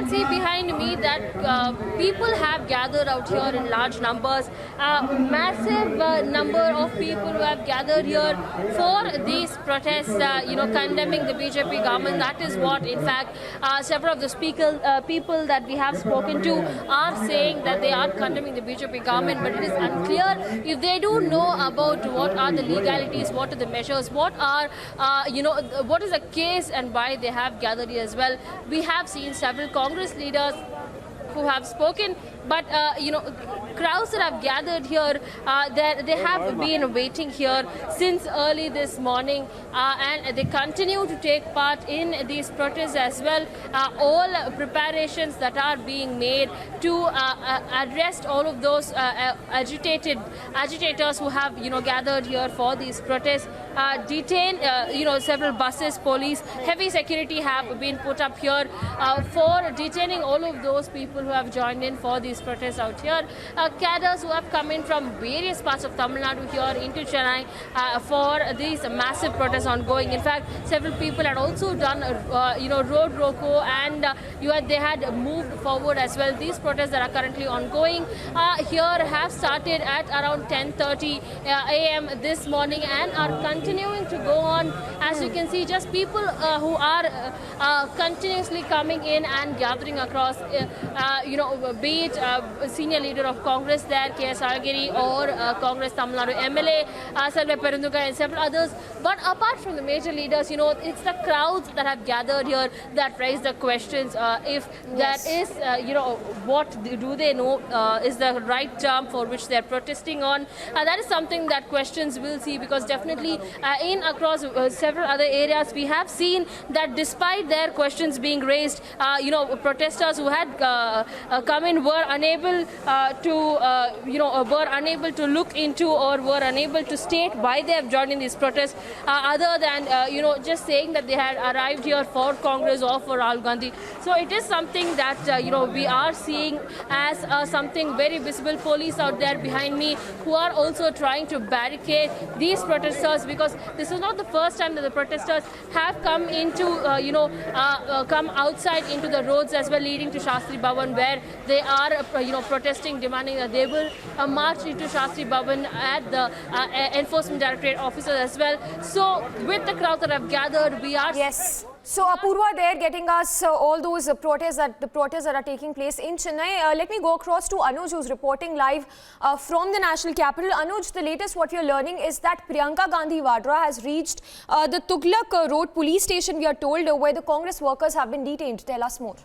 can see behind me that people have gathered out here in large numbers. Massive number of people who have gathered here for these protests, condemning the BJP government. That is what, in fact, several of the people that we have spoken to are saying, that they are condemning the BJP government. But it is unclear if they do know about what are the legalities, what are the measures, what are, what is the case and why they have gathered here as well. We have seen several Congress leaders who have spoken, but crowds that have gathered here, they have been waiting here since early this morning, and they continue to take part in these protests as well. All preparations that are being made to arrest all of those agitators who have gathered here for these protests, detain several buses, police, heavy security have been put up here for detaining all of those people who have joined in for these protests out here. Cadres who have come in from various parts of Tamil Nadu here into Chennai for these massive protests ongoing. In fact, several people had also done road roko, and they had moved forward as well. These protests that are currently ongoing here have started at around 10:30 a.m. this morning and are continuing to go on. As you can see, just people who are continuously coming in and gathering across, be it senior leader of Congress there, K.S. Alagiri, or Congress Tamil Nadu MLA, Selva Perundugai, and several others. But apart from the major leaders, it's the crowds that have gathered here that raise the questions. If that is, what do they know is the right term for which they're protesting on? That is something that questions will see, because definitely in across several other areas, we have seen that despite their questions being raised, protesters who had come in were unable to look into, or were unable to state why they have joined in these protests, other than just saying that they had arrived here for Congress or for Rahul Gandhi. So it is something that we are seeing as something very visible. Police out there behind me who are also trying to barricade these protesters, because this is not the first time that the protesters have come into come outside into the roads as well, leading to Shastri Bhavan, where they are protesting, demanding that they will march into Shastri Bhavan at the Enforcement Directorate officers as well. So with the crowd that have gathered, we are... Yes. So Apurva there getting us all those protests that are taking place in Chennai. Let me go across to Anuj, who's reporting live from the national capital. Anuj, the latest what we are learning is that Priyanka Gandhi Vadra has reached the Tughlaq Road police station, we are told, where the Congress workers have been detained. Tell us more.